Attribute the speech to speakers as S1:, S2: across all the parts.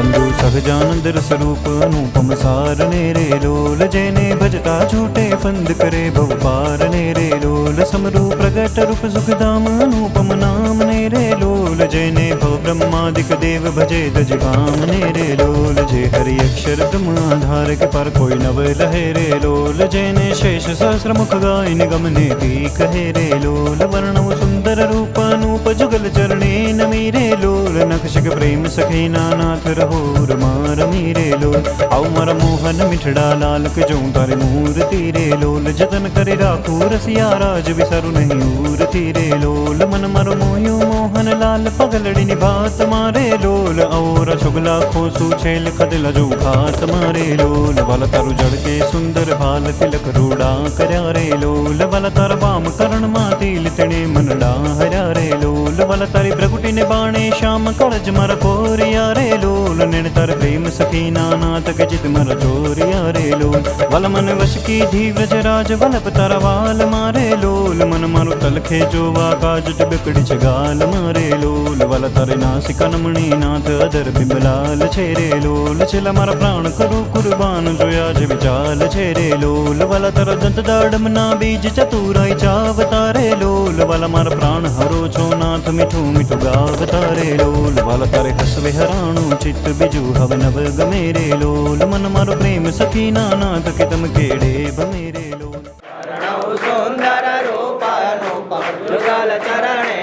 S1: बंधु सहजानंद स्वरूप अनुपम सार नेरे लोल जैने भजता झूठे फंद करे भव पार नेरे लोल समरू प्रगट रूप सुख धाम अनुपम नाम नेरे लोल जैने भव ब्रह्मादिक देव भजे दज काम नेरे लोल जय हरि अक्षर ब्रह्म आधार के पर कोई नव लहे रे लोल जैने शेष सहस्र मुख गाय निगम ने ती कहे रे लोल वर्णव सुंदर रूप अनूप जुगल चरणे नमीरे लोल नखशिक प्रेम सखी नाथ रहोर मार मीरे लोल आओ मारा मोहन मिठड़ा लाल के जो तारे मूर्ति रे लोल जतन करे राखू रसिया राज विसरु नहीं मूर्ति रे लोल मन मरो मोयो मोहन लाल पगलड़ी निभात मारे लोल और शुगला खोसू छेल खदला जो खात मारे लोल वाला तारु जड़ के सुंदर भाल तिलक रूड़ा करया रे लोल वाला तार बाम करण मातिल तिने मनडा हरा रे लोल वाला तारी प्रगुटी ने बाणे श्याम कड़ज मर कोरिया रे लोल निण तर प्रेम सखी नाथ के चित मर चोरिया रे लोल वल मन वश की धीव्रज राज वलप तर वाल मारे लोल मन मारो तलखे जो काज बिकड़ी गाल मारे लोल वल तर नासिका नमणी नाथ अदर बिमलाल छेरे लोल छिला मारा प्राण करू कुर्बान जो आज विचाल छेरे लोल वल तर दंत दाड़म ना बीज चतुराई चावतारे लोल वल मारा प्राण हरो छो नाथ मिठू मिठू गावतारे लोल वल तारे हसवे हराणु चित्त बिजू हव नव गमेरे लोल मन मारो प्रेम सखी नाथ के तम केड़े बमेरे लोल
S2: सुंदर रूप अनुपम जुगल चरणे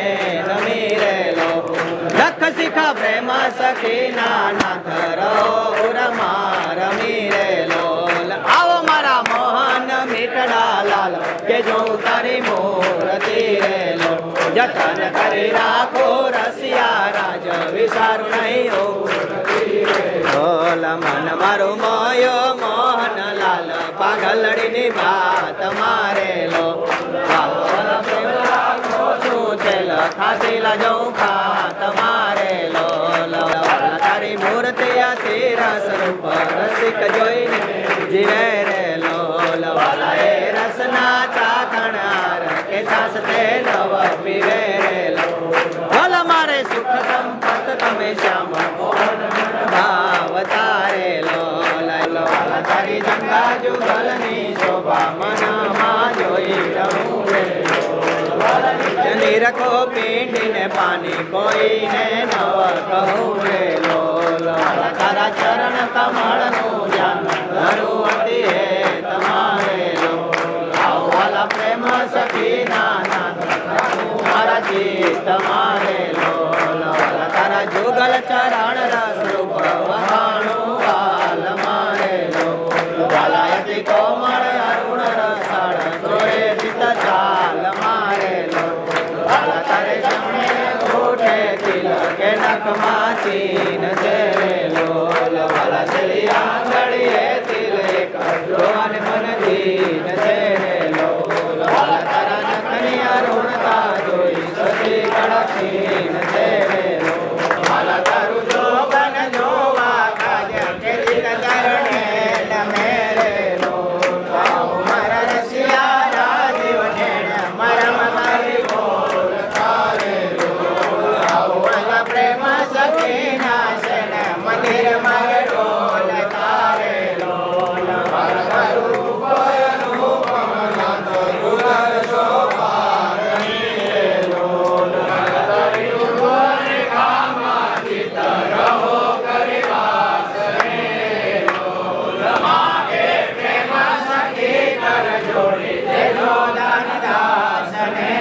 S2: नमीरे लो लख शिखा प्रेम सखी नाथ रहोर मार मीरे लोल आओ मारा मोहन मिठड़ा लाल के जो तारी मूर्ति रे लो जतन करी राखो रसिया राज विसारु नहीं हो मन मारो मोयो मोहन लाल पागलड़ी नी बात मारे लो खातीला जो खात मारे लो तारी मूर्ति तेरा स्वरूप रसिक जोई जीवे रे लो वाला ए रसना चाकणार के सासते नव पीवे रे लो भला मारे सुख संपत तमे श्याम भावतारे लो तारी जंगा जुगलनी शोभा मना मा जोई रहूं रे जनी रखो पींडी ने पानी कोई ने नव कहूं रे लोल तारा चरण कमल नु जान धरू अति है तुम्हारे लोल आओ वाला प्रेम सखी नाथ मारा जी तुम्हारे लोल तारा जुगल चरण रस रूप वहाणु वाल मारे लोल वाला यति कोमल अरुण रसाड़ चोरे चित चाल मारे लोल वाला तारे जमणे उठे तिल के नक माचीन तेरे लोल वाला चलिया गड़िए तिल एक जोन मन दीन तेरे लोल वाला तारा नखनी अरुणता जोई सती कड़क्षीन तेरे लोल वाला तारु जो बन जोवा काज के चित चरणे न मेरे लोल आओ मर रसिया राजीव नेण मरम मरि बोल तारे लोल आओ वाला प्रेम सखी नाशन मंदिर मर डोल तारे लोल वाला तारु रूप अनुपम नाथ जुगल शोभा मीरे लोल वाला तारी रूप कामा चित रहो करिवास रे लोल मागे प्रेम सखी कर जोड़ी दे दो दान दास रे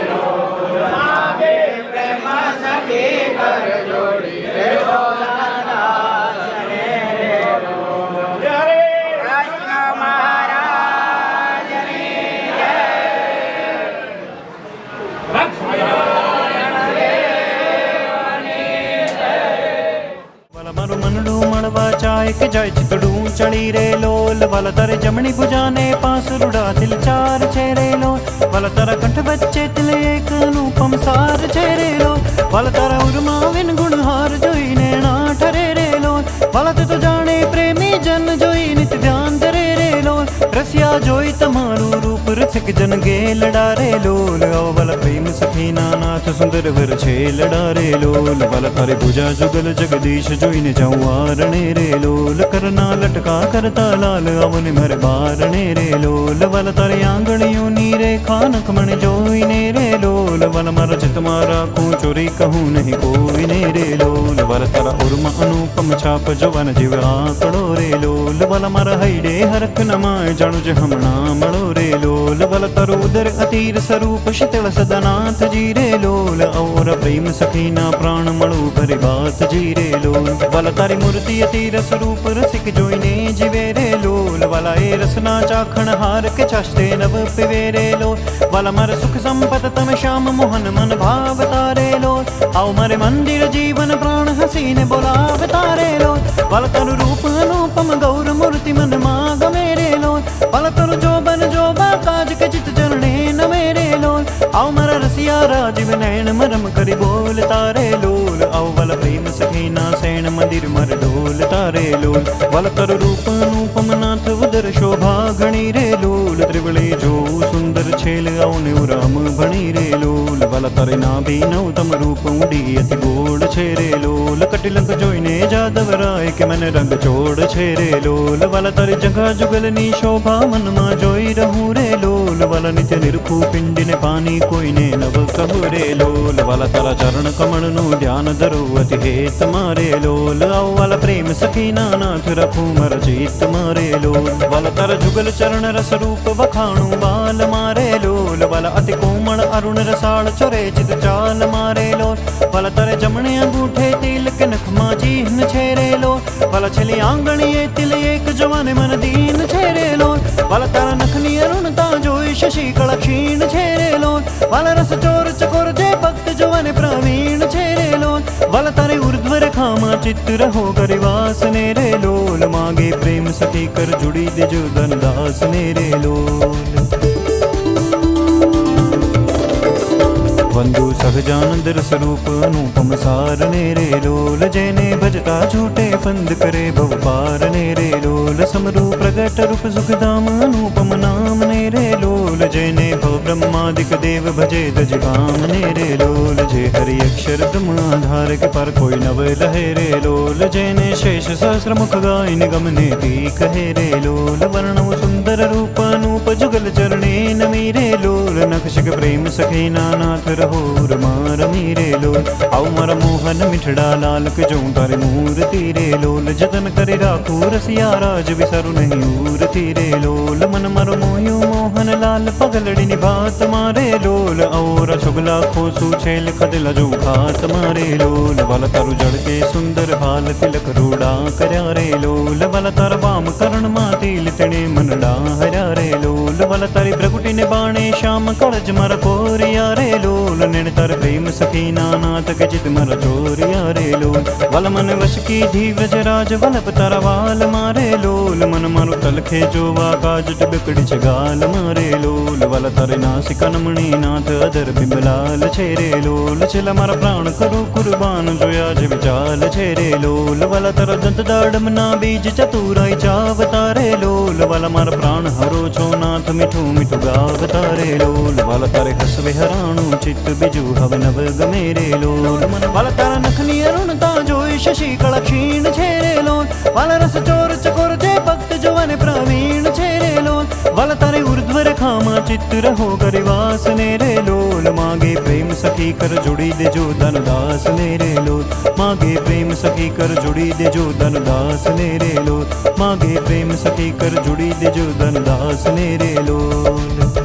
S2: लोल मागे प्रेम सखी कर जोड़ी दे दो दान दास रे लोल हरे कृष्ण महाराज की
S1: वल मारो मनडू मड़वा चाय के जाय चितड़ू चढ़ी रे लोल वल तारे जमनी बुझाने पास रुड़ा तिल चार छेरे लोल वल तारा कंठ बच्चे तिल एक अनुपम सार छेरे लोल वल तारा उर्मा विन गुण हार जोई नैना ठरे रे लोल वल तो जाने प्रेमी जन जोई नित ध्यान धरे रे लोल रसिया जोई तमारू रूप रसिक जन गे लडारे लोल आओ वाला प्रेम सखीना नाथ सुंदर वर छे लडारे लोल वाला तारे भुजा जुगल जगदीश जोईने जाऊं आरणे रे लोल करना लटका करता लाल अवन मर बारणे रे लोल वाला तारे आंगणियों नी रे खानक मन जोईने रे लोल वाला मारा चित मारा को चोरी कहूँ नहीं कोई ने रे लोल वाला तारा उर्म अनुपम छाप जवन जीव आकड़ो रे लोल वाला मारा हईडे हरख नमाय जाणु जे हमणा मळो रे लोल वाला तारो उदर अतीर स्वरूप शीतल सदनाथ जी रे लोल और प्रेम सखीना प्राण मळो भरी बात जी रे लोल वाला तारी मूर्ति अतीर स्वरूप रसिक जोईने जीवे रे लोल वाला ए रसना चाखण हार के चाष्टे नव पिवे रे लोल वाला मर सुख संपत तम श्याम मोहन मन भाव तारे लोल आओ मरे मंदिर जीवन प्राण हसीने बोलाव तारे लोल वाला तरु रूप अनुपम गौर मूर्ति मन माग मेरे लोल वाला तरु जोबन जोबा काज के चित चरणे न मेरे लोल आओ मरा रसिया राजीव नैन मरम करी बोल तारे लोल आओ वाला प्रेम सखीना सैन मंदिर मर डोल तारे लोल वाला तरु रूप अनुपम नाथ उदर शोभा घणी रे लोल त्रिवळे जो सुंदर छेल आओ न्यू राम भणी रे लोल वाला तारे ना भी नवतम रूप उडी अति गोड़ छे रे लोल कटिलंक जोईने जादव राय के मन रंग छोड़ छे रे लोल वाला तारे जगह जुगलनी शोभा मन मा जोई रहूं रे लोल वाला नित्य निरखू पिंडी ने पानी कोई ने नव कहु रे लोल वाला तारा चरण कमल नु ध्यान धरो अति हेत मारे लोल आओ वाला प्रेम सखीना नाथ रखू मर जीत मारे लोल वाला तारा जुगल चरण रस रूप वखाणु बाल मारे लोल वाला अति कोमल अरुण रसाल चोरे चित चाल मारे लोल वाला तारे जमणे अंगूठे तिल के नखमा जीहन छेरे लोल वाला छली आंगणीए तिल एक जवाने मन दीन छेरे लोल वाला तारा नखनी अरुणता जोई शशि कला क्षीण छेरे लोल वाला रस चोर चकोर जे भक्त जवाने प्रवीण छेरे लोल वाला तारे ऊर्ध्व रेखामा चित्त रहो गरिवास ने रे लोल मागे प्रेम सखी कर जुड़ी दे जो धन दास ने रे लोल वंदु सहजानंद स्वरूप अनुपम सारने रे लोल जैने भजता झूठे फंद करे भव पारने रे लोल समरू प्रगट रूप सुखधाम अनुपम नाम ने रे लोल जैने भव ब्रह्मादिक देव भजे दज काम ने रे लोल जे हरि अक्षर ब्रह्म आधार के पर कोई नव लहे रे लोल जैने शेष सहस्र मुख गाय निगम ने ती कहे रे लोल वर्णव सुंदर रूप अनूप जुगल चरणे नमी रे लोल नखशिक प्रेम सखीना नाथ रहो रमार मीरे लोल आओ मर मोहन मिठड़ा लाल के जो तारे मूर्ति रे लोल जतन करे राखू रसिया राज विसरु नहीं मूर्ति रे लोल मन मर मोहयो मोहन लाल पगलड़ी निभात मारे लोल और छुगला खोसू छेल खदला जो खात मारे लोल वाला तारु जड़ के सुंदर हाल तिलक रूड़ा करया रे लोल वाला तार वाम करण मातिल तिने मनडा हरा रे लोल वाला तारी प्रगुटी ने बाणे श्याम कड़ज मर कोरिया रे लोल निण तर प्रेम सखीना नाथ के चित मर चोरिया रे लोल वल मन वश की धीवज राज वलप तारा वाल मारे लोल मन मरु तलखे जो काज बिकड़ी गाल मारे लोल वल तारे नासिका नमणी नाथ अदर बिमलाल छेरे लोल छिल मर प्राण करो कुर्बान जो आज विचाल छेरे लोल वल तर दंत दाड़म ना बीज चतुराई चाव तारे लोल वल मर प्राण हरो छो नाथ मिठू मिठू गाव तारे लोल वल तारे हस विहराणु चित्त बिजू हव नव गमेरे लोल वाला तारा नखनी अरुणता जोई शशि कला क्षीण छेरे लोल वाला रस चोर चकोर जे भक्त जवन प्रवीण छेरे लोल वाला तारे ऊर्ध्व रेखामा चित्त रहो गरिवास ने रे लोल मागे प्रेम सखी कर जुड़ी दे जो धन दास ने रे लोल मागे प्रेम सखी कर जुड़ी दे जो धन दास ने रे लोल मागे प्रेम सखी कर जुड़ी दे जो धन दास ने रे लोल।